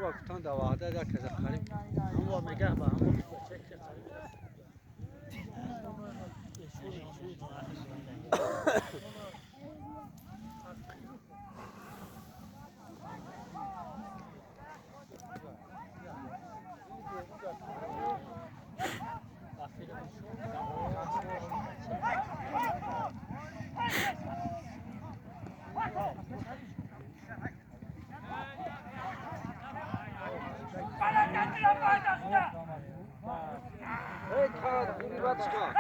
هو كتان دواده ده كذا قريب هو مجاه بقى هو چک هيك هذا في باتشكا